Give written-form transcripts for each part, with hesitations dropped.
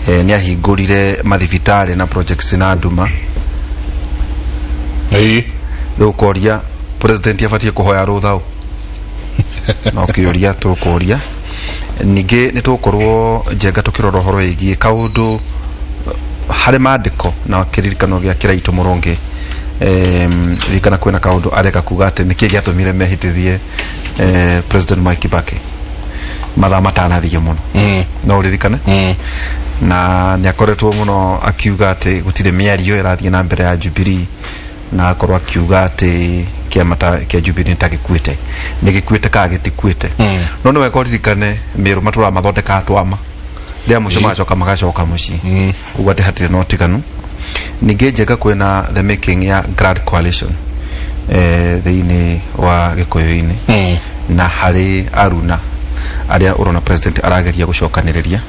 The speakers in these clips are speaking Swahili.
ni ahingurire mathibitari na projects na nduma rukoria president yafatie kuhoya ruthau no kiuria tukuria ninge nitukorwo njenga tukirora horo igi kaundu hari mandiko na kiririkano gya kiraito muronge rikana kwena kaundu areka kuga ati niki giatumire mehitithie president Mwai Kibaki mathaa matanathie muno no ririkane na ni akoretwo muno akiuga ati gutire miario irathie na mbere ya Jubilee na akorwo akiuga ati kiamata kia Jubilee ntakikuite nigikuite ka gitikuite no no wekoririkane miru matura mathondeka atwama ndia mucoma coka magacoka muci ugate hatire no tiganu ninge njega kwena the making ya Grand Coalition thiini wa Gikuyu-ini na hari aruna aria urona president arageria gucokanireria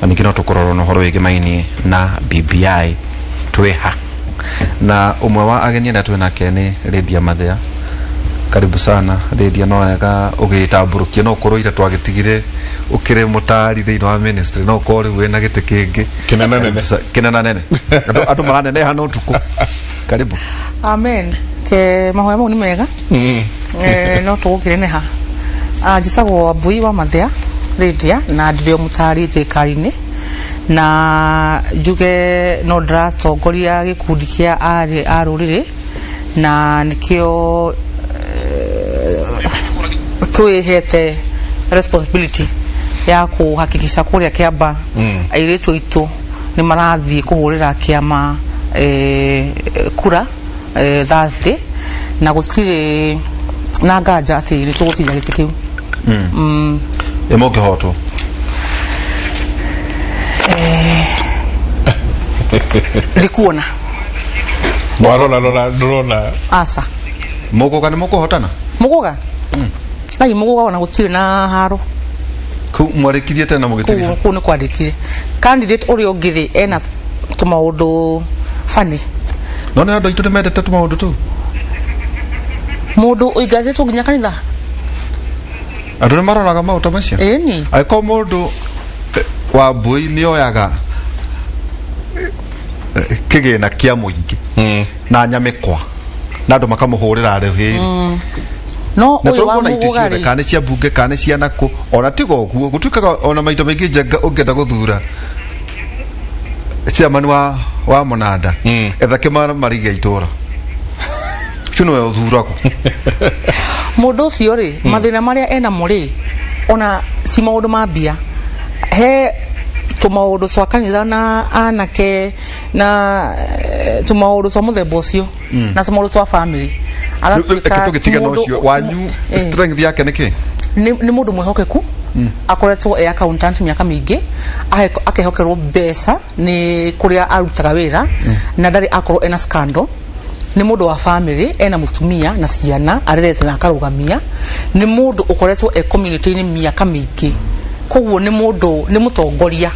na ninge no tukororo no horo wigi maini na BBI tweha na umwe wa ageni na twena kene Lydia Mathea karibu sana Lydia no yaga ugitamburukia no korwo ira twagitigire ukire mutari thiini wa ministry no kore wena gite kingi kinana nene atu marane hano utuku karibu amen ke mahoya mau ni mega no tugukire neha jisagwo Wambui wa Mathea Lydia na ndio mutari thirikari-ini na juge no ndiratongoria gikundi kia arurire na nikio twihete responsibility ya kuhakikisha kuria Kiamba airetu itu ni marathie kuhurira kiama kura Thursday na gutire na nganja ati ni tugutinya gicikiu emoke hoto likuona Ndorona asa mugoga ni mukuhotana mugoga ai mugoga ona gutire na haro ku mwarekirie tena mugitiria ku ni kwandikire candidate uri ongire ena tumaundu fani no ne andu itu mendete tumaundu tu mundu uigazetwo nginya kanitha andu ni maroraga maundu macio ni aiko mundu Wambui ni oyaga kigina kia muingi na nyamikwa na andu makamuhurira rehiri no uyu wa mugugari kana cia bunge kana cia naku ona tigo guo gutuikaga ona maito maingi njenga ungenda guthura chairman wa Monanda etha kimara mariga itura chuno we uthurako mundu ucio ri mathina maria ena muri ona si maundu mambia he tumaundu twa kanitha na anake na tumaundu twa muthemba ucio na tumaundu twa family agatuika tugitigana ucio wanyu strength yake niki ni mundu mwehokeku akoretwo accountant miaka mingi akehokerwo mbeca ni kuria arutaga wira na ndari akorwo ena scandal ni mundu wa family ena mutumia na ciana arerete na akarugamia ni mundu ukoretwo community-ini miaka mingi koguo ni mundu ni mutongoria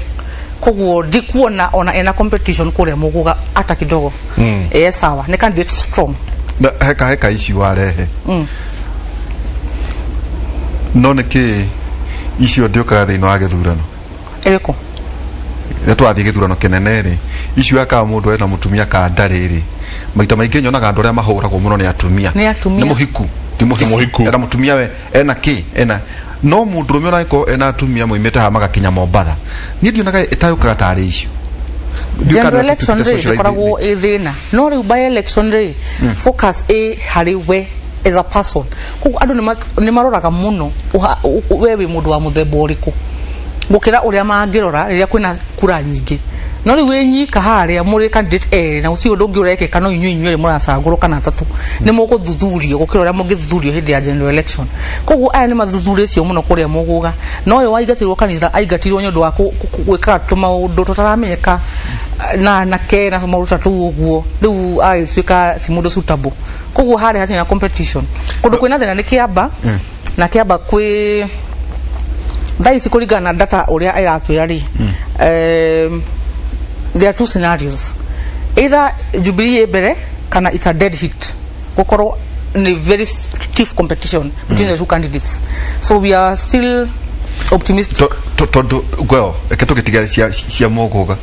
koguo ndikuona ona ena competition kuria muguga ata kidogo sawa ni candidate strong na heka ici warehe no niki icio ndiokaga thiini wa githurano eriko twathie githurano kinene ri icio aka mundu ena mutumia ka ndariri maita maingi nyonaga andu aria mahuragwo muno ni atumia ni muhiku ti muhiku era mutumia we ena ki ena no mundu rume oraiko ena atumia moimete ha magakinya Mombatha ni ndionaga itayukaga tari icio general election day koragwo ithina no riu by election day focus hari we as a person kuko andu ni maroraga muno wewe mundu wa muthemba uriku gukira uria mangirora riria kwina kura nyingi no riu wenyika haria muri candidate na ucio ndungi urekeka no inyuĩ muracagũrwo kana tatu ni muguthuthurio gukira uria mungithuthurio hindi ya general election koguo aya ni mathuthurio muno kuria muguga no yo waigatirwo kanitha aigatirwo nyondo wa gwika tumaundu tutaramenyeka na kena maruta tu uguo riu aicika si mundu suitable koguo hari hatina competition kundu kwina thina ni Kiamba na Kiamba kwi thaisi kuringana data uria iratwira ri there are two scenarios either Jubilee bere kana it's a dead hit gukoro ni very stiff competition between the two candidates so we are still optimistic tondu gweo eketugitiga cia mogoga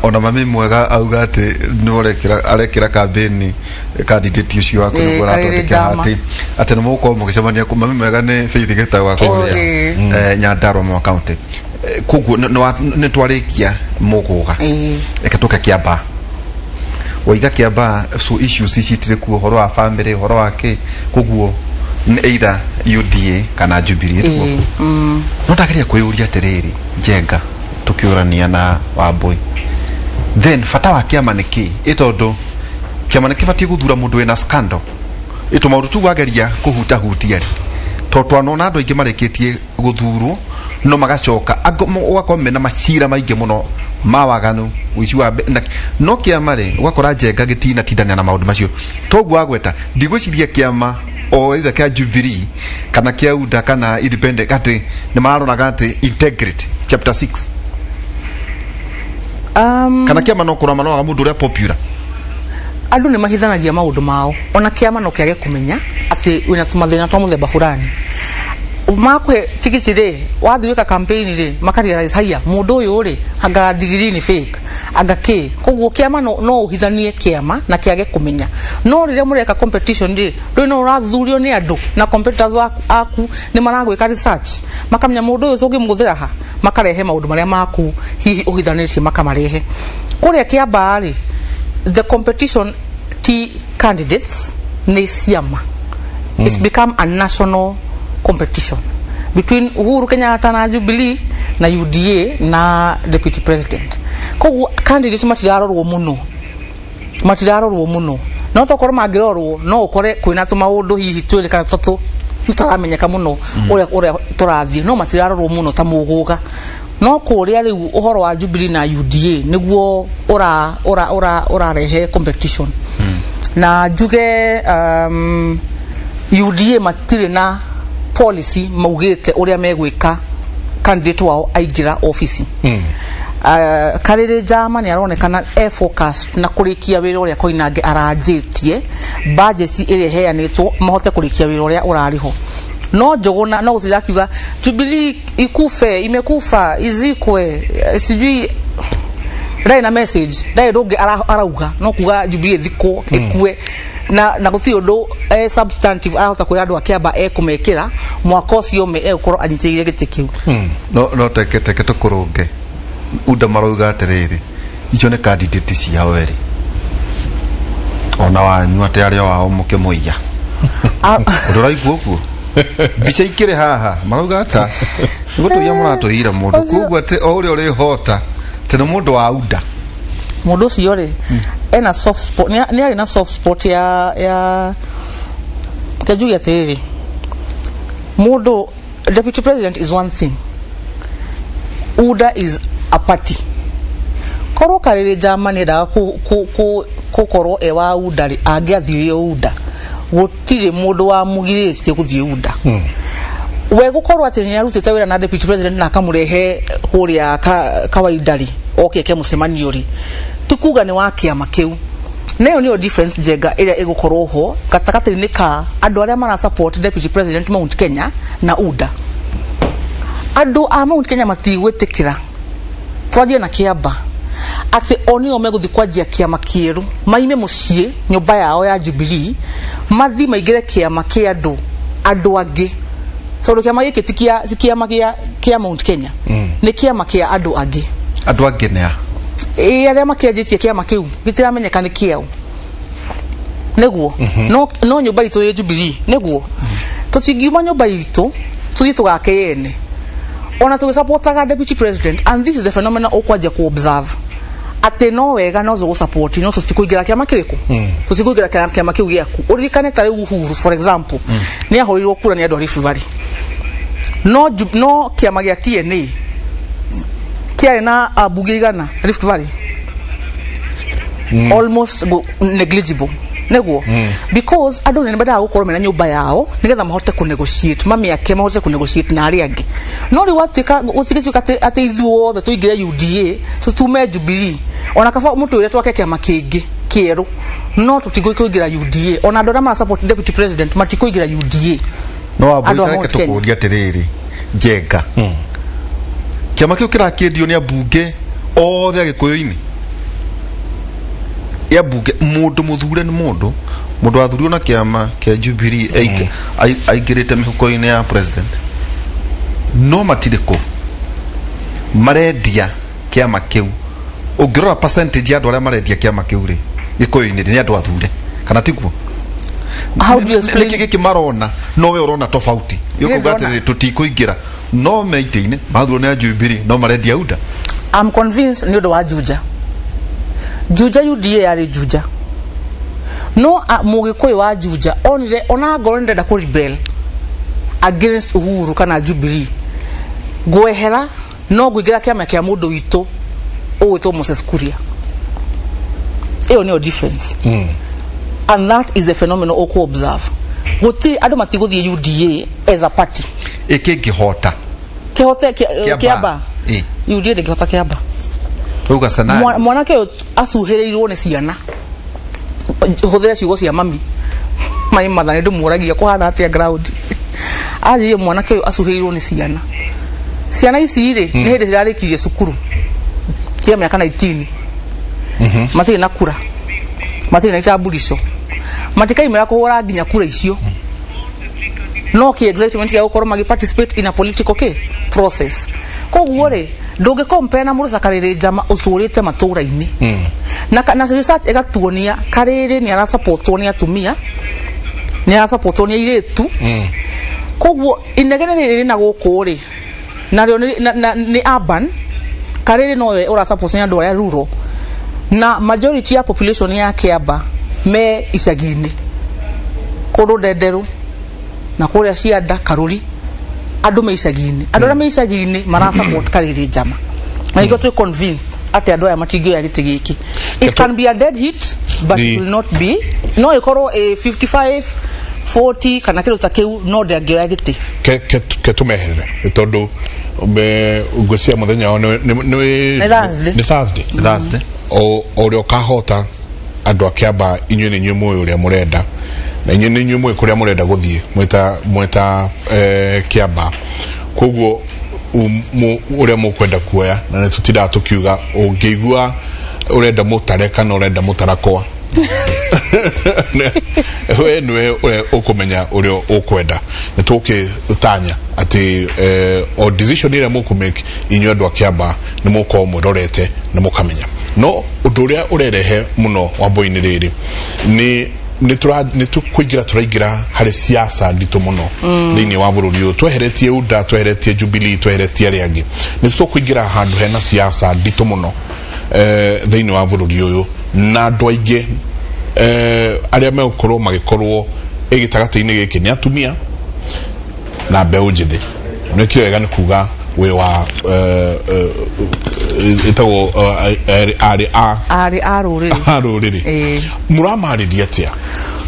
ona mami mwega auga ati norekira arekira campaign candidate ucio wako ngora ati ati no muko mugicemania ku mami mwega ne Faith Geta wako Nyandarua mo county kugu no twarikia mogoga eketoka Kiamba oiga Kiamba so issues icitire ku horo wa family horo wake kuguo either UDA kana Jubilee no ndakaria kwiyuria tereri Njenga tukiurania na Wambui then fata wa kiama niki itondo kiama niki fati guthura mundu wina scandal ito maundu tu wageria kuhuta hutia totwa no nando ingi mareketie guthurwo no magacoka ugakomena macira maingi muno mawaganu wici wa no kiama ri ugakora Njenga gitina tindania na maundu macio togu agweta ndigwiciria kiama o either kia Jubilee kana kia UDA kana independent kati ni marona kati integrity chapter 6 kana kia mano kura mano amundu ria popular andu ni mahithanagia maundu mao ona kia mano kiage kumenya ati wina tumathina twa muthemba fulani makwe tikiti ri wathiwika campaign ri makarealize haya mundu uyu ri anga degree ni fake anga ki koguo kiama no uhithanie kiama na kiage kumenya no rire mureka competition ri ndo no rathurio ni andu na competitors aku ni maragwika research makamenya mundu uyu ungi muthira ha makarehe maundu maria maku hihi uhithanirie makamarehe kuria Kiamba ri the competition candidates ni siama it's become a national competition between Uhuru Kenyatta na Jubilee na UDA na deputy president kogu candidate matirarorwo muno no tokoro magirorwo no ukore kwina tumaundu hihi twiri kana tatu tutaramenyeka muno uria turathie no matirarorwo muno ta muguga no kuria riu uhoro wa Jubilee na UDA niguo ora rehe competition na juge UDA matire na policy maugite uria megwika candidate wao aigira office Karere Jama ni aronekana focus na kurikia wira uria Koinange aranjitie budget ire heanitwo mahote kurikia wira uria urariho no Njuguna no gutijakiuga Jubilee ikufe imekufa izikwe sijui rai na message dai doge arauga no kuga Jubilee thiko ikue na guthi undu substantive ahota kuri andu akiamba kumekira mwaka ucio me ekoro anyitire giti kiu no teke tukurunge UDA marauga atiriri icio ne candidate cia weri ona wanyu atari wao mukimuiya nduraigwo guo bicha ikire haha marauga ata gutuya muratuhira mundu kugu ate uri uri hota tena mundu wa UDA mundu ucio ri ena soft spot ni ari na soft spot ya kajuya theory mundu deputy president is one thing UDA is a party koro Karere Jama ni da ku koro ewa UDA ri agiathirie UDA gutire mundu wa mugiritie kuthie UDA we gukorwo ati ni arutite wira na deputy president na akamurehe kuria kawaidari okeke musemanio ri tukuga ni wa kiama kiu nayo niyo difference Njenga ira igukorwo ho katakati ni ka andu aria mara support deputy president Mount Kenya na UDA andu a Mount Kenya matigwetikira twajie na Kiamba ati onio meguthi kwajia kiama kieru maime mucie nyumba yao ya Jubilee mathi maigire kiama kia andu agi so kiama giki tikiama kia Mount Kenya ni kiama kia andu agi ne aria makiajitie kiama kiu gitiramenyeka ni kiao neguo no nyumba itu ya Jubilee neguo tutingiuma nyumba itu tuthi tugake yene ona tu supportaga deputy president and this is the phenomenon okwaje ku observe ate no wega no zo support no tutikuigira kiama kiriku tutikuigira kiama kiu giaku urikane tare Uhuru for example ni ahorirwo kura ni andu Rift Valley no kiama gia TNA kiari na abuge igana Rift Valley almost negligible neguo because adu ne mbada gukorwo mena nyumba yao nigetha mahote ku negotiate mami ake mahote ku negotiate na ari angi no ri watika utigituka ate ithuo the tuigire UDA tutume Jubilee ona kafa mutu ire twake kiama kingi kieru no tutikuigira UDA ona andu ma support deputy president matikuigira UDA no abuga ke tukuria tiriri Njenga kiama kiu kirakendio ni abunge othe agikuyu-ini ya bunge mundu muthure ni mundu athurio na kiama kia Jubilee aigirite mihuko-ini ya president no matiriko marendia kiama kiu ungirora percentage ya andu aria marendia kiama kiu ri gikuyu-ini ni andu athure kana tiguo. How do you explain kiki marona no we urona tofauti yuko gati tutikuingira no meite-ini mathuro ni Jubilee no marendia UDA. I'm convinced ni undu wa Juja UDA yari Juja no mugikuyu wa Juja ona ngoro ndenda ku rebel against Uhuru kana Jubilee gwehera no gwingira kiama kia mundu witu owito Moses Kuria. Eyo ni difference. And that is the phenomenon oko observe. Guti adu matiguthie UDA as a party. Ikingihota. Kihote kiaba. UDA de kihota kiaba. Uga sana. Mwanake athuhirirwo ni ciana. Huthira ciugo cia mami. Mai mathane ndumuragia kuhana atia ground. Aje mwanake athuhirirwo ni ciana. Ciana ici ri ni hindi cirarikirie cukuru. Kia miaka 19. Matiri na kura. Matiri na itambulisho. Matikai mera kuhura nginya kura icio. No ki excitement ya gukorwo magi participate in a political process. Koguo ri ndungi compare na muruca kariri njama uthurite matura-ini. Na research egatuonia kariri ni ara supportwo ni atumia. Ni ara supportwo ni iritu. Koguo inegene riri na guku ri na ni urban kariri no we ora support ni andu aria rural. Na majority ya population ya Kiamba me icagi-ini kundu ndenderu na kuria cianda karuri andu me icagi-ini andu aria me icagi-ini mara support kariri njama na iko to convince ati andu aya matingio ya giti giki. It can be a dead hit but it will not be no ikorwo a 55-40 kana kilo takeu no ndengio ya giti ke tumehere tondu be ugosia muthenya ni Thursday o rio kahota andu akiamba inyu ni nyumu uria murenda na inyu ni nyumu kuria murenda guthie mweta Kiamba koguo uria mukwenda kuoya na tutira tukiuga ungeigua urenda mutare kana urenda mutarakwa we nwe ukumenya uria ukwenda nituke utanya ati o decision ira mukumake inyu andu akiamba ni muko murorete na mukamenya no uduria urerehe muno wambo-ini riri ni tukuigira turaigira hari siasa ndito muno thini wa bururi uyu tweheretie UDA tweheretie Jubilee tweheretie ariangi ni tukuigira handu hena siasa ndito muno thini wa bururi uyu na andu aingi aria megukorwo magikorwo igitagati-ini giki ni atumia na mbeu njithi ni kire wega ni kuga we wa itago ruriri muramariria atia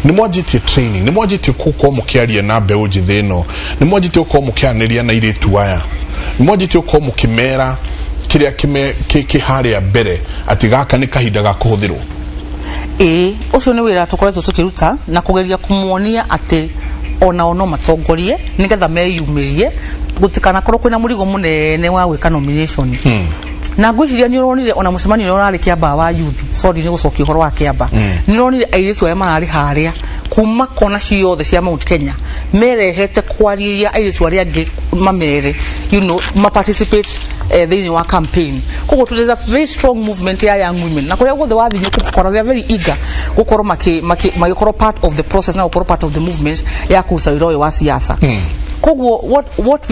ni mwajitie training ni mwajitie kuko mukiaria na mbeu njithi no ni mwajitie uko mukianiria na iritu aya ni mwajitie uko mukimera kiria kiharia mbere ati gaka ni kahinda ga kuhuthirwo ucio ni wira tukoretwo tukiruta na kugeria kumuonia ati ona ono matongorie nigetha meyumirie gutikana korwo kwina murigo munene wa gwika nomination na ngwiciria ni uronire ona mucemani no rari Kiamba wa youth sorry ni gucokia horo wa Kiamba ni uronire airitu aya marari haria kuma kona ciothe cia Mount Kenya merehete kwariria airitu aria angi mamere ma participate thini wa campaign koguo there is a very strong movement ya young women na kuria gothe wathinye gukora they are very eager gukorwo magikorwo part of the process na gukorwo part of the movement ya kuruta wira uyu wa siasa koguo what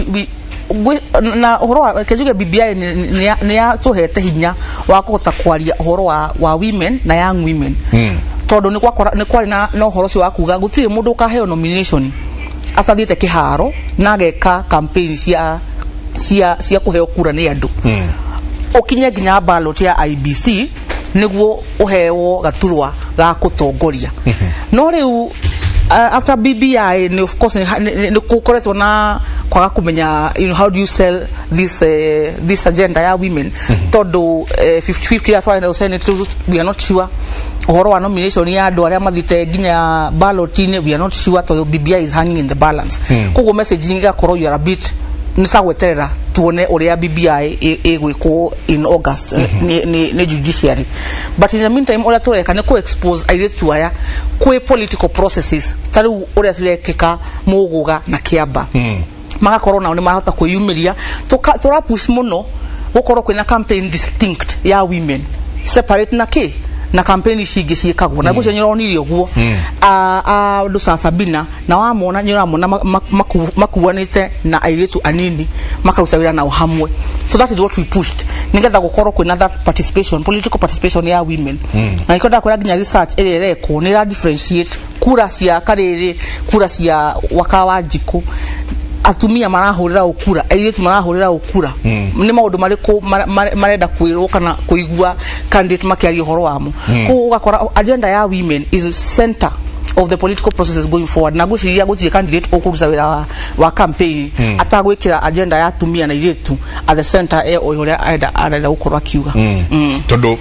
we na horo wa kejuge BBI ni ya tuhete hinya wa kuhota kwaria horo wa women na young women tondu ni kwari na horo cio wa kuga gutire mundu kaheo nomination athathiite kiharo na ageka campaign cia kuheo kura ni andu ukinye nginya ballot ya IBC niguo uheo gaturwa ga kutongoria no riu after BBI of course ni kukoretwo na kwaga kumenya how do you sell this agenda ya women todo 50-50 at final senate we are not sure horo wa nomination ya andu aria mathite nginya ballot ni we are not sure to BBI is hanging in the balance koguo message inga korwo you are a bit nisagweterera tuone uria BBI egwiko in August ni judiciary. But in the meantime uria tureka ne ko expose airetu aya kwe political processes tari uria cirekeka muguga na Kiamba magakorwo nao ni mahota kwiyumiria tura push muno gukorwo kwina campaign distinct ya women separate na campaign cigi ciikagwo na gucio nyironire uguo ndu Sabina na wamona nyiramona makuanite na airetu anini makausawira na uhamwe. So that is what we pushed nigetha gukorwo kwina that participation, political participation ya women. Na ikoda kwa ginya research ereko ni ra differentiate kura cia karere, kura cia Wakawanjiku, atumia marahurira ukura, airetu marahurira ukura. Ni maundu mariko marenda kwirwo kana kuigua candidate makiari uhoro wamo. Ko ugakora agenda ya women is center of the political processes going forward. Na guciria gutie candidate okurusa wira wa campaign atagwikira agenda ya atumia na airetu at the center oyoria arenda ukorwa kiuga. Todo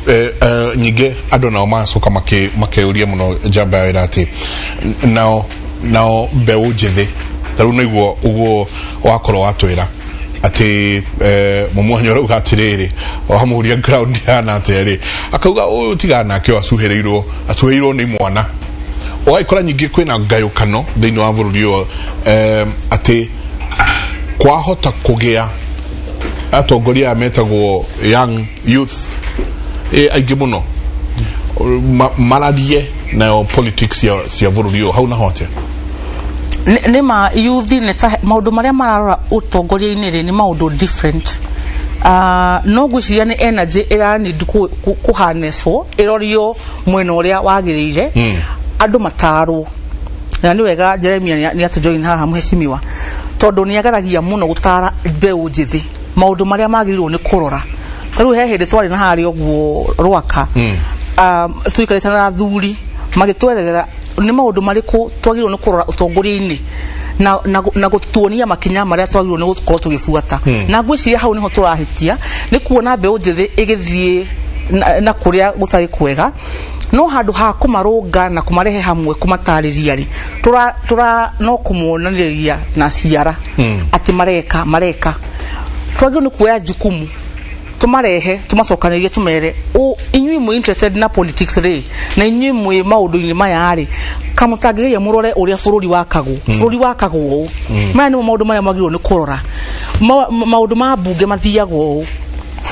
nyige ado na masoka makeuria muno jaba irati now bewo jethe taru no igwo ugo wakoro watwira ati mumuhanyora ugatiriri wamuhuria ground yana ateri akauga utigana kyo asuheirwo ni mwana oikora nyingi kwina ngayukano thini wa bururio ati kwahota kugea atongoria metagwo young youth aigi muno maradie na politics ya bururio hauna hote Nema youth ne maundu maria mararora utongoria-ini ri ni maundu different. No gwiciria ni energy ira need kuhaneso irorio mwena uria wagirire andu mataru na ni wega Jeremia ni atujoin haha muheshimiwa tondu ni agaragia muno gutara mbeu njithi maundu maria magirirwo ni kurora taru he hindi twari na hari ogwo rwaka tuikaritana na thuri magitwerera ni maundu mariku twagirwo ni kurora utongoria-ini na gutuonia makinya maria twagirwo ni gukorwo tugifuata na gwiciria hau niho turahitia ni kuona mbeu njithi igithie na kuria gutari kwega no handu ha kumarunga na kumarehe hamwe kumatariria ri tura no kumonaniria na ciara ati mareka twagirwo ni kuoya jukumu tumarehe tumasokanirie tumere inyui mu interested na politics ri na inyui mu maundu-ini maya ri kamutagiria murore uria bururi wakagwo maya ni maundu maria magirwo ni kurora maundu ma bunge mathiagwo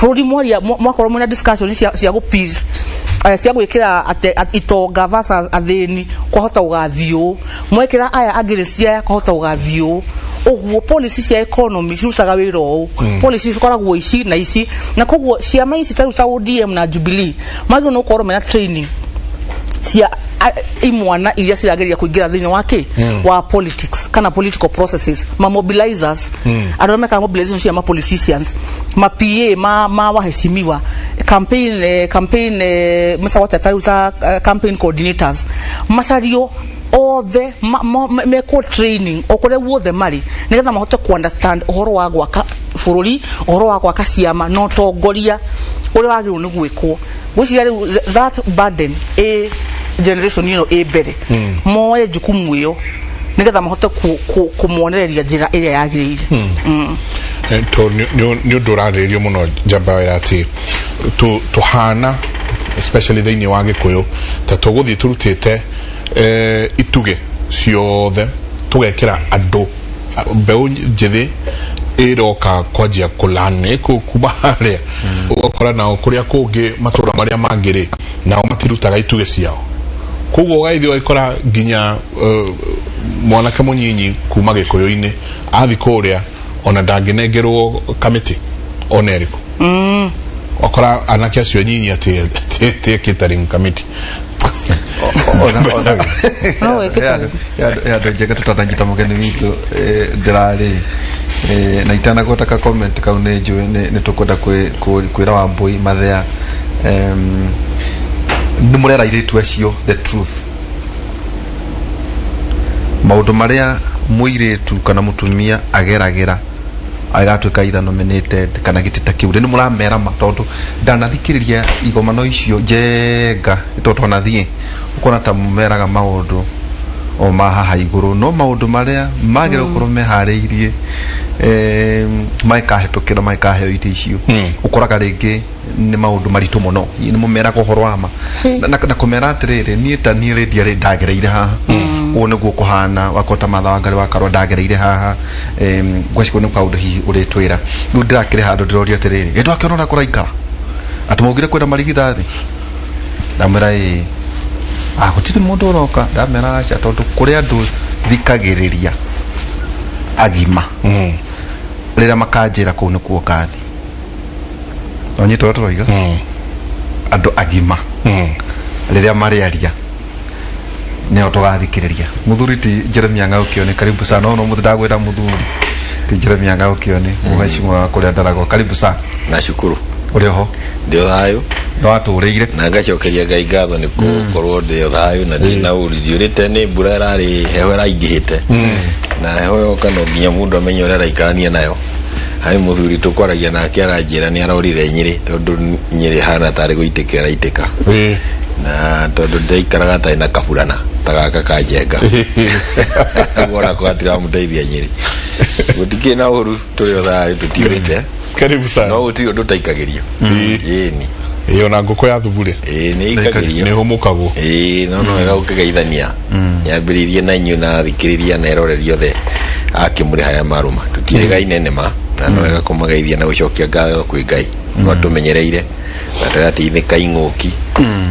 bururi mwakorwo mwina discussion cia go peace cia gwikira itonga versus athini kuhota ugathio mwekira aya agirisia kuhota ugathio ogwo policy cia economy cirusaga wira o policy cikoragwo ici na kogwo ciama ici taruta ODM na Jubilee magiro no korwo mena training cia imwana iria cirageria kuingira thini wake wa politics kana political processes mobilizers aromeka mobilization cia politicians PA ma waheshimiwa campaign msawata taruta campaign coordinators masario all the meko training okore wothe mari nigetha mahote ku understand uhoro wa gwaka bururi uhoro wa gwaka ciama no tongoria uri wagirwo ni gwikwo gwiciria that burden generation bere moye jukumu iyo nigetha mahote kumuonereria njira iria yagirire to ni ndurarerio muno jaba ati tuhana especially thini wa Gikuyu ta tuguthi turutite ituge ciothe tugekira andu mbeu njithi iroka kwajia kulane kubahare ukora na kuria kungi matura maria mangiri nao matirutaga ituge ciao kugo gaithio ikora ginya mwanake munyinyi kuma Gikuyu-ini athi kuria ona ndanginegerwo committee oneriko okora anake acio nyinyi ati catering committee ya ndojeka tutananyita mugeni witu ndirari na itana gotaka comment kau ne njue ne tukwenda kwira wa Mbui Mathea ni murera iritu acio the truth maundu maria muiritu kana mutumia ageragira agatuika either nominated kana gitita kiure ni muramera matondu ndanathikiriria igomano icio njenga itoto nathie ukona ta mumeraga maundu o mahaha iguru no maundu maria magire ukorwo mehariirie maika hetokera maika he ite icio ukoraga ringi ni maundu maritu muno ni mumera kohoro ama na kumera atiriri ni ta ni redia ri ndagereire haha one guo kuhana wakota matha wangari wakarwa ndagereire haha gwaciko ni kaundu hi uri twira nu ndirakire handu ndiroria atiriri endo akiona kuraikara atumugire kwenda marigithathi ndamera gutiri mundu uroka ndamera acha tondu kuri andu thikagiriria agima rira makanjira kuu nikuo kathi onyito toroiga andu agima rira mariaria neo tugathikiriria muthuri ti Jeremia Ngaukione karibu sana ono muthu ndagwira muthuri ti Jeremia Ngaukione mugashimwa kuria ndarago karibu sana nashukuru uri ho ndio thayo no atureire na ngacokeria Ngai ngatho ni gukorwo ndio thayo na ndina uri urite ni mbura rari heho raingihite na heho kana nginya mundu amenye ura raikarania nayo hari muthuri tukwaragia nake aranjira ni arorire Nyeri tondu Nyeri hana tari guitikira itika na tondu ndaikaraga ta ina kaburana tagaka kajenga ngora ko atira muteithia Nyeri gutike na uru turi thayo tutirite karibu sana no utio ndutaikagirio ni iyo na ngoko ya thubure ni ikagirio ni humukago no wega ukigeithania yambiririe na inyu na thikiriria na erorerio the akimuri haria maruma tutirigaine nema na no wega kumageithia na gucokia ngatho kwi Ngai no tumenyereire batagati ithika inguki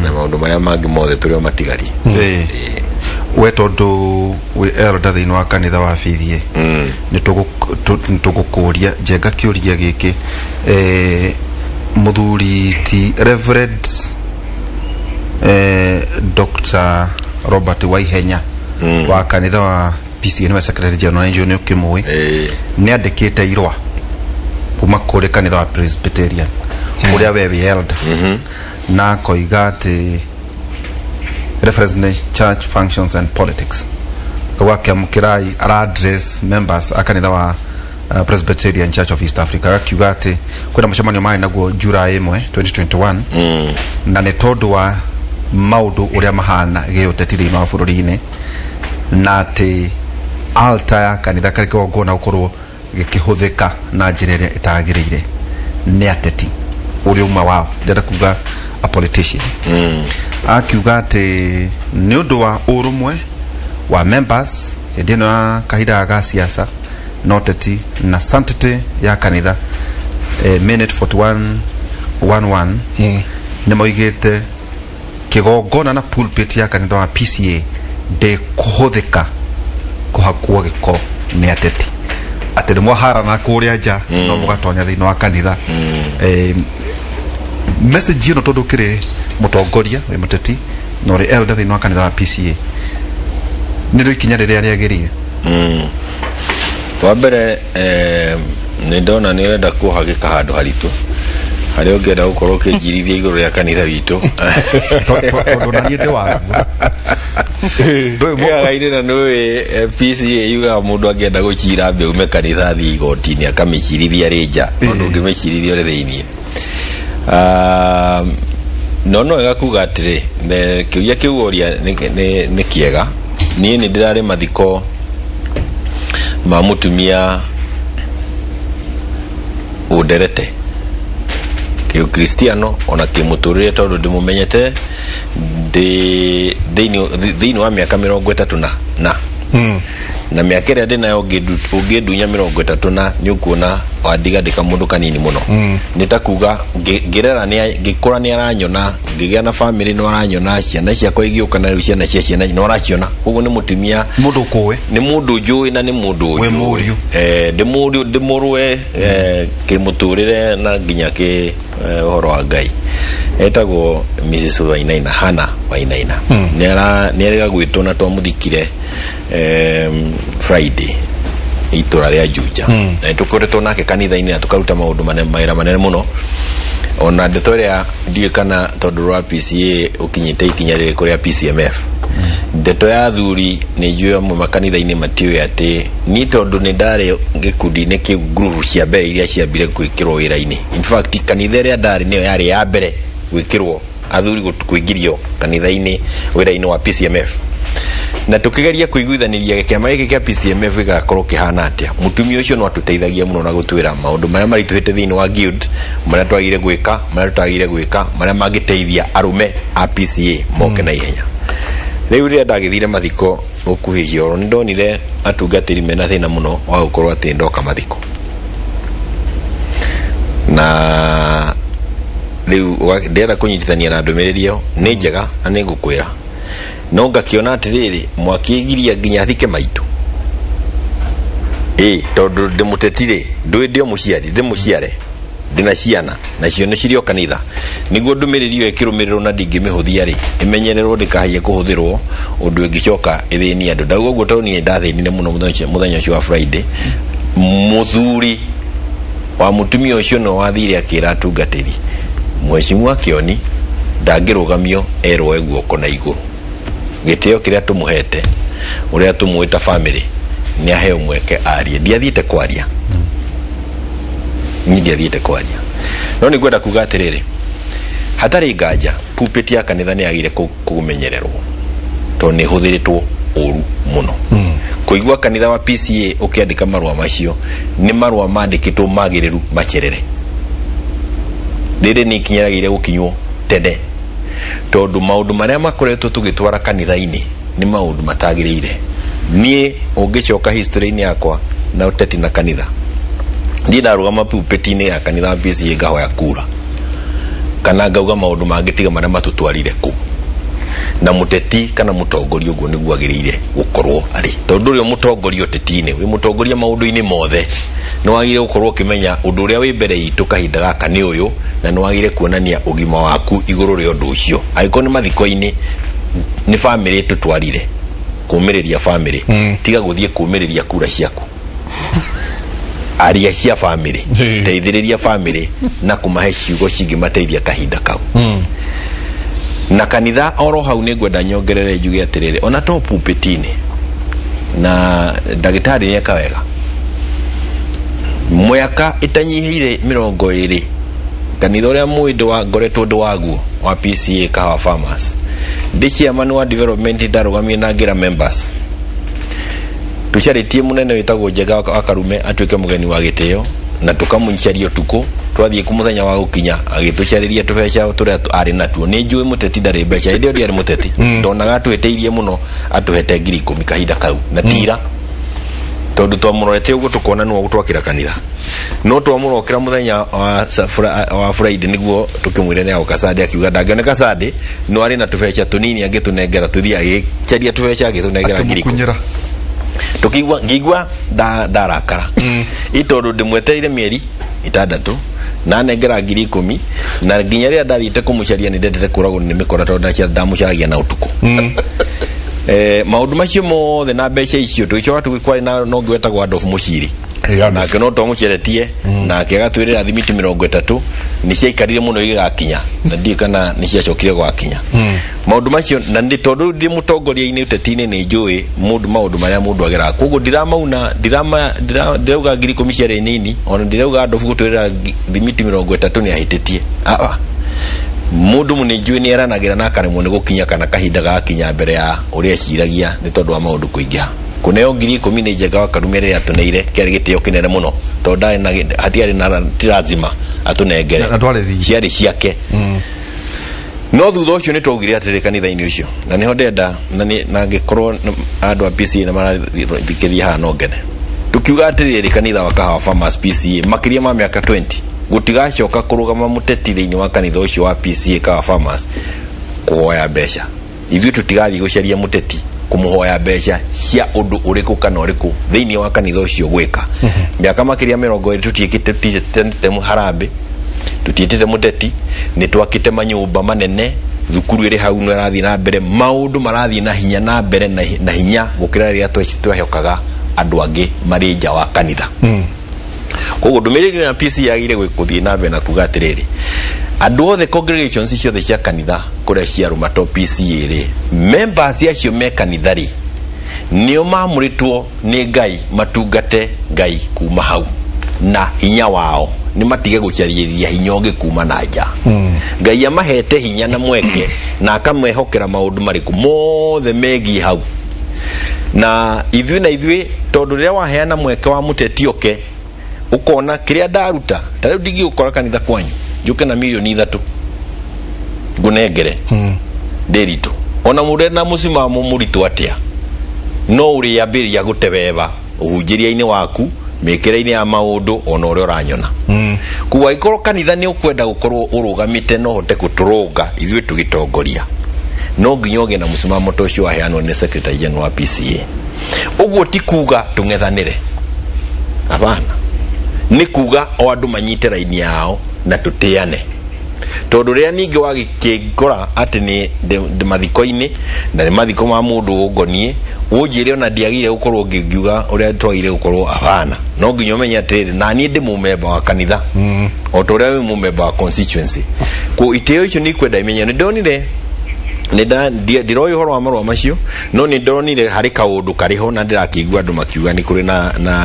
na maundu maria mangi mothe turio matigari we tondu we elder thini wa kanitha wa Fithie ni tugukuria jenga kiuria giki muthuri ti Reverend Dr. Robert Waihenya wa kanitha wa PCA ni secretary general enjo ni ukimui ni andikite irwa kuma kuri kanitha wa Presbyterian kuria we elder na koiga ati reference church functions and politics kwa kiamkirai address members akanitha wa Presbyterian Church of East Africa akiugate kwenda mshamanio mai naguo July 1 2021 na ne tondu wa maundu uria mahana geotetiri ma bururi-ini na ati altar ya kanitha kari kogona ukorwo gikihuthika na njira iria itagiriire ni ateti uri uma wao ndenda kuga a politician akiuga ati ni undu wa urumwe wa members edino ya kahida ga siasa noteti na sanctity ya kanitha minute 41:11 ni moigete kigogona na pulpit ya kanitha wa PCA de kuhuthika kuhakuo giko ni ateti atende mwahara na kuria nja no mugatonya thini wa kanitha message ino tondu kire mutongoria we muteti no ri elder thini wa kanitha wa PCA ni ndo ikinya riria riagirie wa mbere ni ndona ni renda kuhagika handu haritu hari ungenda gukorwo kinjirithia iguru ria kanitha witu tondu na niende wa gaine na noe PCA yuga mundu angenda guchira mbe ume kanitha thi igoti-ini akamichirithia rinja tondu ngimichirithia ri thiini no wega kuga atiri kiuria kiugoria ni kiega ni ndirari mathiko ma mutumia uderete kiu Kristiano ona kimuturire tondu ndimumenyete thiini wa miaka 30 na miaka ria ndinayo ungidunya 30 na ni ukuona wandigadika mundu kanini muno nitakuga ngirera ni ngikura ni aranyona ngigia na family no aranyona ciana ciakwa igiuka na ciana cia ciana no araciona ugu ni mutumia mundu kuwe ni mundu njui na ni mundu njui ndi murwe kimuturire na nginya ki horo wa Ngai etagwo Mrs. Wainaina Hana Wainaina ni arega gwitwo na twamuthikire Friday itura ria Juja na tukoretwo nake kanitha-ini na tukaruta maundu manene muno ona ndeto ria ndiikana tondu rwa PCA ukinyite ikinya riri kuria PCMF ndeto ya thuri ni njue amwe makanitha-ini matiwe ati ni tondu ni ndari gikundi-ini ki group cia mbere iria ciambire gwikirwo wira-ini in fact kanitha ria ndari niyo yari ya mbere gwikirwo athuri kuingirio kanitha-ini wira-ini wa PCMF na tukigeria kuiguithaniria kiama giki kia PCMF gigakorwo kihana atia mutumia ucio no atuteithagia muno na gutwira maundu maria marituhite thiini wa guild maria twagire gwika maria mangiteithia arume a PCA moke na ihenya. Riu ria ndagithire mathiko ukuhihia oro ndonire atungatiri mena thina muno wa gukorwo ati ndoka mathiko na riu ndera kunyitithania na ndumirio ni njega na ni ngukwira no ngakiona atiriri mwakigiria nginya thike maitu tondu ndimutetire ndio muciare ndina ciana na cio ni cirio kanitha niguo ndumiririo ikirumiriro na ndingimihuthia ri imenyererwo ndikahie kuhuthirwo undu ingicoka ithini andu ndaguo guo toni ndathinire muno muthenya ucio wa Friday muthuri wa mutumia ucio no wathire akira atungatiri Mheshimiwa Kioni ndagirugamio erwo eguoko na iguru gitio kiria tumuhete uria tumuita family ni aheo mweke arie ndiathiite kwaria no ni gwenda kuga atiriri hatari nganja pulpit ya kanitha ni agire kumenyererwo to ni huthiritwo uru muno kuigwa kanitha wa PCA ukiandika marua macio ni marua mandikitwo magiriru macherere riri ni kinyaragire gukinywo tene tondu maundu maria makoretwo tugitwara kanitha-ini ni maundu matagirire nie ungicoka history-ini yakwa na uteti na kanitha ndi ndarugama pulpit-ini ya kanitha wa PCA ngahoya kura kana ngauga maundu mangitiga maria matutwarire ku na muteti kana mutongoria uguo niguo agirire gukorwo ari tondu rio mutongoria uteti-ini wi mutongoria maundu-ini mothe no agire gukorwo kimenya undu uria wi mbere itu kahinda gaka ni uyu na no agire kuonania ugima waku iguru rio undu ucio aiko ni mathiko-ini ni family tutwarire kumiriria family tiga guthie kumiriria kura ciaku aria cia family teithiriria family na kumahe ciugo cingimateithia kahinda kau na kanitha oro hau ni gwenda nyongerere njuge atiriri ona to pulpit-ini na ndagitari ni akawega mwaka itanyihire 20 kanitha uria mwindo wa ngoretwo ndu waguo wa PCA Kahawa Farmers ndi chairman wa development ndarugamie na ngira members tucharitie munene witagwo Njega wa Karume atuike mugeni wa giteo na tukamuncharia tuko twathie kumuthenya wa gukinya agituchariria tubeca turia ari natuo ni njui muteti ndari beca ndio ndi ari muteti ndonaga atueteirie muno atuhete 10,000 kahinda kau na tira tondu twamurorete uguo tukona no gutwakira kanitha no twamurokira muthenya wa Friday niguo tukimwire ni aukasade akiuga ndangioneka sade no ari na tubeca tunini angitunengera tuthia agicharia tubeca agitunengera 10,000 tukigwa ngigwa ndarakara itondu ndimweteire mieri 6 na nengera 10,000 na nginya ria ndathite kumucaria ni ndetete kuragwo ni mikora tondu ndamucaragia na utuku maundu macio mothe na mbeca icio twicoka tugikwari na no ngwetagwo Adolf Muciri na kino to muceretie na akigatwirira thimiti 30 ni ciaikarire muno igakinya na ndi kana ni ciacokire gwakinya maundu macio na ndi tondu ndi mutongoria-ini uteti-ini ni njui maundu maria mundu agera koguo ndiramauna ndirauga 10,000 ciari nini ona ndirauga Adolf gutwirira thimiti 30 ni ahititie mundu munijui ni aranagira na karemwo ni gukinya kana kahinda gakinya mbere ya uria ciragia ni tondu wa maundu kuingia kuneo 10,000 ni Njega wa Karume ria tuneire kiari gitio kinene muno tondu na hatiari na tirazima atunengere ciari ciake no thutha ucio ni twaugire atiri kanitha-ini ucio na niho ndenda na ngikorwo andu a PCA na marathikithia haha no ngene tukiuga atiri kanitha wa Kahawa Farmers PCA makiria ma miaka 20 gutigacoka kurugama muteti thiini wa kanitha ucio wa PCA Kahawa Farmers kuhoya mbeca ithuĩ tutigathi gucaria muteti kumuhoya mbeca cia undu uriku kana uriku thiini wa kanitha ucio gwika miaka makiria 20 tutiikite harambe tutiitite muteti ni twakite manyumba manene thukuru iri hau no arathi na mbere maundu marathi na hinya na mbere na hinya gukira ria twehokaga andu angi mari nja wa kanitha koguo ndumiriri na PCA yagire gwikuthie na mbere na kuga atiriri andu othe congregations icio the cia kanitha kuria ciaruma to PCA ri members acio me kanitha ri nio mamuritwo ni Ngai matungate Ngai kuma hau na hinya wao ni matige gucariria hinya ungi kuma na nja Ngai amahete hinya na mweke na akamwehokera maundu mariku mothe megi hau na ithuĩ tondu rĩrĩa waheana mweke wa mũteti oke ukona kĩrĩa ndaruta tarĩu ndigi ukora kanitha kwanyu njuke na milioni 3 ngunengere ndĩritũ ona mũndũ na mũsimamo mũritũ atĩa no ũrĩ ambĩrĩria gũtebeba ũhunjĩria-inĩ waku mĩkĩre-inĩ ya maũndũ ona ũrĩa ũranyona kuwa ikorwo kanitha nĩ ũkwenda gũkorwo ũrũgamĩte no hote gũtũrũnga ithuĩ tũgĩtongoria no nginya ũgĩe na mũsimamo ta ũcio waheanwo nĩ Secretary General wa PCA. Ũguo ti kuga tũng'ethanĩre, hapana, nĩ kuga o andũ manyite raini yao na tũtĩane. Tondũ rĩrĩa ningĩ wagĩkĩngora atĩ nĩ mathiko-inĩ na nĩ mathiko ma mũndũ ũngonie ũnjĩre ona ndiagire gũkorwo ngĩuga ũrĩa twagire gũkorwo, hapana, no nginya ũmenye atĩrĩrĩ na niĩ ndĩ mũmemba wa kanitha o ta ũrĩa wĩ mũmemba wa constituency. Kwa itĩo icio nĩ kwenda imenya. Nĩ ndonire ndiroĩ ũhoro wa marũa macio no nĩ ndonire harĩ kaũndũ kariho na ndirakĩigua andũ makiuga nĩ kũrĩ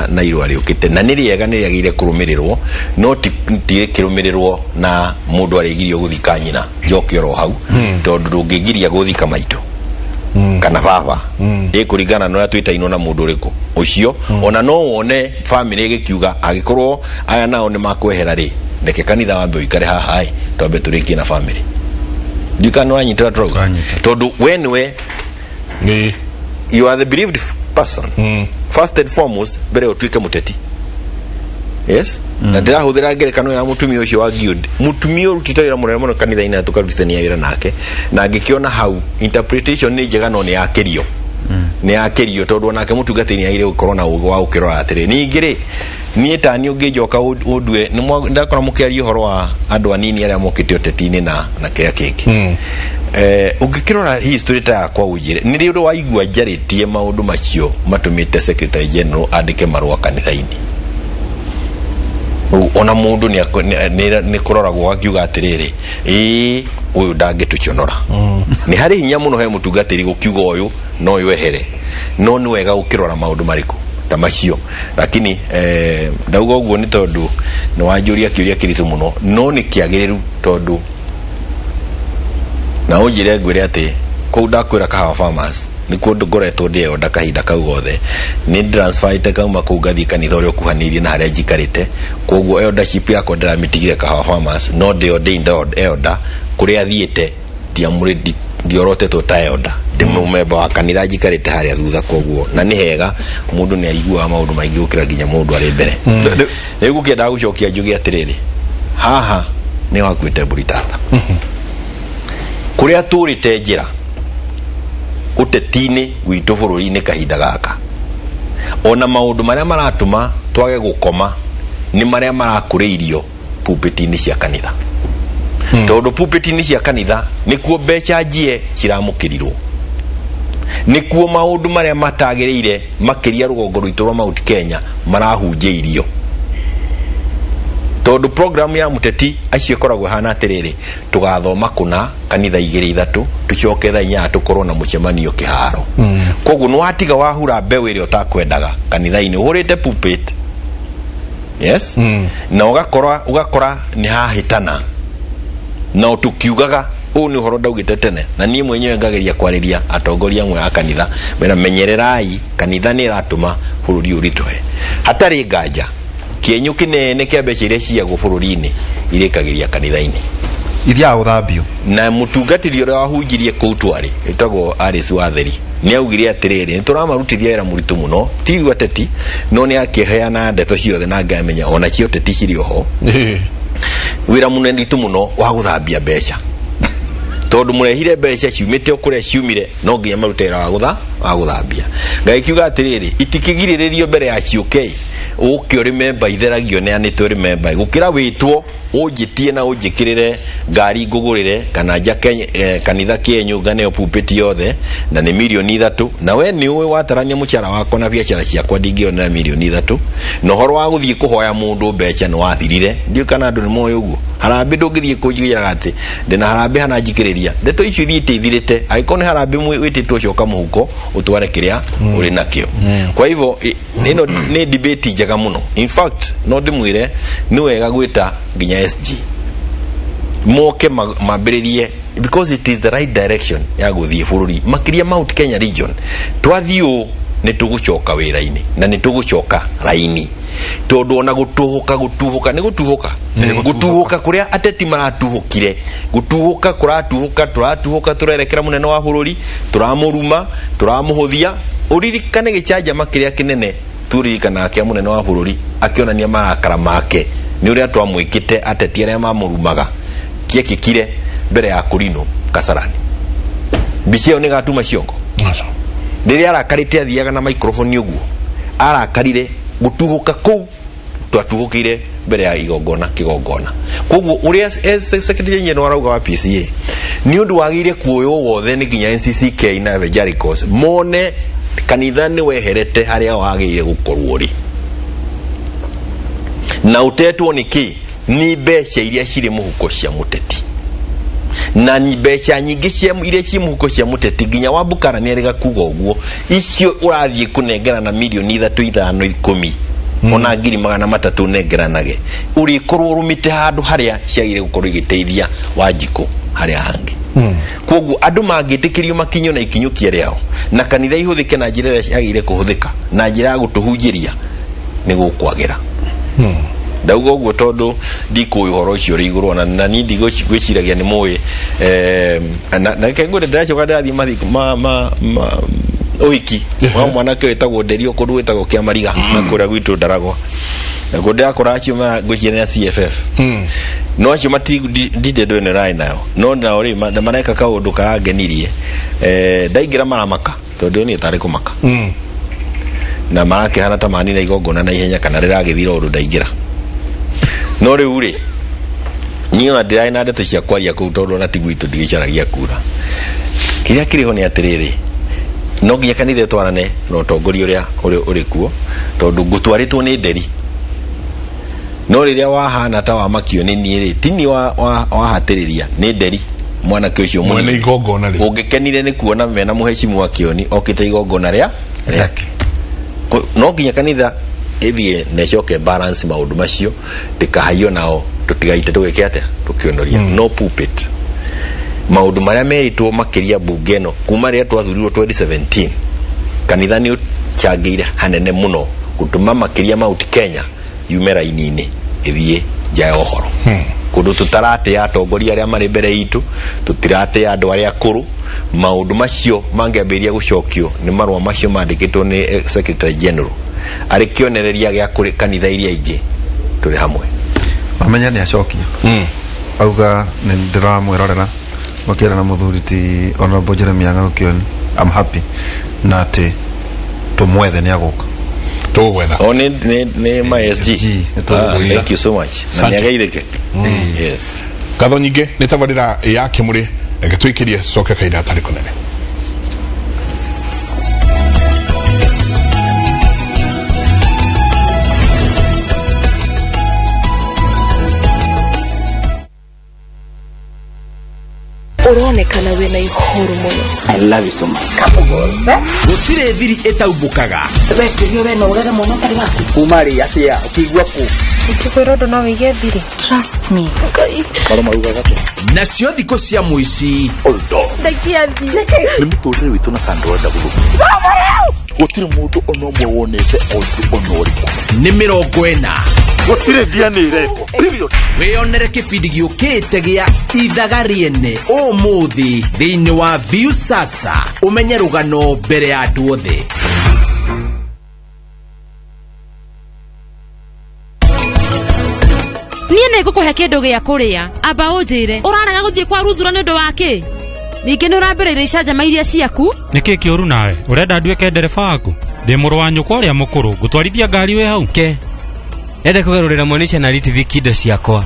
na irũa rĩũkĩte na nĩ rĩega nĩ rĩagĩrĩire kũrũmĩrĩrwo no ti kĩrũmĩrĩrwo na mũndũ arĩgirio gũthika nyina njoke oro hau tondũ ndũngĩgiria gũthika maitũ kana baba kũringana na ũrĩa twĩtainwo na mũndũ ũrĩkũ ũcio. Ona no wone family ĩgĩkiuga agĩkorwo aya nao nĩ makwehera rĩ ndeke kanitha wambe ũikare haha twambe tũrĩkie na family. You can know anything to when you are the believed person. First and foremost, bere utuike muteti. Yes? Na ndira huthira ngerekano ya mutumia ucio wa Gideon. Mutumia urutite wira munene muno kanitha-inĩ tukarutithania wira nake na ngikiona hau interpretation ni njega no ni yakirio. Ni yakirio tondu onake mutungatĩri aire gukorwo na ũgĩ wa gũkĩrora atĩrĩ. Ningĩ rĩ niĩ ta niĩ ũngĩnjoka ũndue ndakora mũkĩaria ũhoro wa andũ anini arĩa mokĩte ũteti-inĩ na kĩrĩa kĩngĩ. Ũngĩkĩrora history ta yakwa ũnjĩre nĩ rĩ ũndũ waigua njarĩtie maũndũ macio matũmĩte Secretary General andĩke marũa kanitha-inĩ. Ona mũndũ nĩ kũroragwo akiuga atĩrĩrĩ ũyũ ndangĩtũconora. Nĩ harĩ hinya mũno he mũtungatĩri gũkiuga ũyũ no ũyũ ehere no nĩ wega gũkĩrora maũndũ marĩkũ ta macio. Lakini ndauga ũguo nĩ tondũ nĩ wanjũria kĩũria kĩritũ mũno no nĩ kĩagĩrĩru tondũ na ũnjĩre ngwĩre atĩ kũu ndakwĩra Kahawa Farmers nĩ kũndũ ngoretwo ndĩyo ndakahinda kau gothe nĩ transferite kauma kũu ngathiĩ kanitha ũrĩa ũkuhanĩirie na harĩa njikarĩte. Koguo eldership yakwa ndĩramĩtigire Kahawa Farmers no ndĩyo ndĩ elder kũrĩa thiĩte ndiorotetwo ta elder ndĩ mũmemba wa kanitha njikarĩte harĩa thutha. Koguo na nĩ hega mũndũ nĩ aiguaga maũndũ maingĩ gũkĩra nginya mũndũ arĩ mbere. Rĩu gũkĩenda gũcokia njuge atĩrĩrĩ haha nĩ wakuĩte mbũri tata kũrĩa tũrĩte njĩra ũteti-inĩ witũ bũrũri-inĩ kahinda gaka. Ona maũndũ marĩa maratũma twage gũkoma nĩ marĩa marakũrĩirio pulpit-inĩ cia kanitha. Tondũ pulpit-inĩ cia kanitha nĩkuo mbeca njie ciramũkĩrirwo, nĩkuo maũndũ marĩa matagĩrĩire makĩria rũgongo rwitũ rwa Mount Kenya marahunjĩirio. Tondũ program ya mũteti acio koragwo hana atĩrĩrĩ tũgathoma kuna kanitha 2-3 tucoke thaa 4 tukorwo na mũcemanio kĩharo. Koguo nĩ watiga wahura mbeũ ĩrĩa ũtakwendaga kanitha-inĩ ũhũrĩte pulpit. Yes? Na ũgakora nĩ hahĩtana na ũtukiugaga ũũ nĩ ũhoro ndaugĩte tene na niĩ mwenyewe ngageria kwarĩria atongoria amwe a kanitha mena menyererai kanitha nĩ ĩratũma bũrũri ũritũhe. Hatarĩ nganja kĩenyũ kĩnene kĩa mbeca iria ciagwo bũrũri-inĩ irĩkagĩria kanitha-inĩ ithiaga gũthambio. Na mũtungatĩri ũrĩa wahunjirie kũu twarĩ ĩtagwo Alice Watheri nĩ augire atĩrĩrĩ nĩ tũramarutithia wĩra mũritũ mũno ti ithuĩ ateti no nĩ akĩheana ndeto ciothe na ngamenya ona cio teti cirĩ oho wĩra mũritũ mũno wa gũthambia mbeca tondũ mũrehire mbeca ciumĩte o kũrĩa ciumire no nginya marute wĩra wa gũthambia. Ngagĩkiuga atĩrĩrĩ itikĩgirĩrĩrio mbere ya ciũke ũkĩ ũrĩ memba itheragio nĩ anĩtwo ũrĩ memba gũkĩra wĩtwo ũnjĩtie na ũnjĩkĩrĩre ngari ngũgũrĩre kana njake kanitha kĩenyũ ngane pulpit yothe na nĩ milioni 3 na we nĩ ũĩ watarania mũcara wakwa na biacara ciakwa ndingĩonera milioni 3 na ũhoro wa gũthiĩ kũhoya mũndũ mbeca nĩ wathirire. Ndiũ kana andũ nĩ moĩ ũguo. Harambĩ ndũngĩthiĩ kũnjigĩra atĩ ndĩna harambĩ hana njikĩrĩria ndeto icio ithiĩte ithirĩte angĩkorwo nĩ harambĩ wĩtĩtwo coka mũhuko ũtware kĩrĩa ũrĩ nakĩo. Kwa hivyo ĩno nĩ debate njega mũno. In fact no ndĩmwĩre nĩ wega gwĩta nginya SG moke mambĩrĩrie because it is the right direction ya gũthiĩ bũrũri makĩria Mount Kenya region. Twathiĩ nitugucoka wira-ini na nitugucoka raini tondu ona gutuhuka ni gutuhuka kuria ateti maratuhukire gutuhuka turatuhuka turerekera munene wa bururi turamuruma turamuhuthia uririkane gichanja makiria kinene turirikana akia munene wa bururi akionania marakara make ni uria twamwikite ateti aria mamurumaga kiekikire mbere ya Kurino Kasarani bicio ni gatuma ciongo riria arakarite athiaga na microphone uguo arakarire gutuhuka ku twatuhukire mbere ya igongona kigongona koguo uria secretary general arauga wa PCA ni undu wagire kuoyo wothe ni ginya NCCK na evangelicals mone kanitha ni weherete haria wagire gukorwo ri na utetwo niki ni mbeca iria ciri muhuko cia muteti na ni mbeca nyingi cia iria ci muhuko cia muteti ginya Wambukara ni ariga kuga uguo icio urathie kunengera na milioni 3.5 ona ngiri 300 nengeranage uri korwo urumite handu haria ciagire gukorwo igiteithia Wanjiku haria hangi koguo andu mangitikirio makinyo na ikinyukia riao na kanitha ihuthike na njira ciagire kuhuthika na njira ya gutuhunjiria ni gukwagira ndauga uguo tondu ndikuwi horo ucio ri iguru na ni ndigwiciragia ni muwi na kengure ndacho kadathi ma oiki wa mwanake wetagwo Nderio kundu wetagwo kia Mariga na kuria gwitu Ndaragwa na kundu akora acio mara gwicira na CFF no acio mati ndide ne rai nayo no na ori maneka kaundu karangenirie ndaingira maramaka tondu ni tari kumaka na marake hana tamani na igongona na ihenya kana riragithira undu ndaingira no riu ri ni ona ndirai na ndeto cia kwaria ku tondu na tigwitu ndigicaragia kura kiria kiriho ni atiriri no nginya kanitha twarane no tongoria uri kuo tondu ngutwaritwo ni Nderi no riria wahana ta wa makio ni niiri tini wa hatiriria ni Nderi mwana kiocio mwene igongona ri ungikenire ni kuona mena muheshimu wa Kioni okite igongona riake no nginya kanitha ithie necoke balance maundu macio ndikahaio nao tutigaite tugike atia tukionoria no pulpit maundu maria meritwo makiria bunge no kuma ria twathurirwo 2017 kanitha ni changeire hanene muno gutuma makiria Mount Kenya yumera inini ithie nja ohoro kundu tutarate ya atongoria aria mari mbere itu tutirate ya andu aria akuru maundu macio mangiambiria gucokio ni marwa macio mandikitwo ni Secretary General ari kionereria gia kuri kanitha iria ingi turi hamwe amenya ni acokia auga ni ndiramwirorera makira na muthuri ti Honorable Jeremy Ang'au Kioni I'm happy na ati tumwethe ni aguka tugwetha ni my SG thank you so much na ni agaithike yes katho nyinge ni tabarira ya kimuri ngetwikirie coke kaida tari kunene uronekana wena ihoro muno. I love you so much. Gutire thiri etaubukaga Weke nyo wena urere muno kari waku umari atia ukigwa ku ukikwero ndo no wige thiri trust me karo maruga gato nacio thiko cia muici oldo ndakia thi ni muturire witu na sandro ndagugu gutire mundu ono mwonete ono riku ni 40 gutire diani ireko period weyonere kibindi giukite gia ithagariene umuthi thiini wa View Sasa umenye rugano mbere ya andu othe niĩ nĩngũkũhe kĩndũ gĩa kũrĩa amba ũnjĩre ũrarega gũthiĩ kwa Ruthura nĩ ũndũ wakĩ ningĩ nĩ ũrambĩrĩria icanjama iria ciaku nĩkĩ kĩũru nawe ũrenda nduĩke ndereba waku ndĩ mũrũ wa nyũkwa ũrĩa mũkũrũ ngũtwarithia ngari we hau ke ende kũgarũrĩra monisha na ritithi kindo ciakwa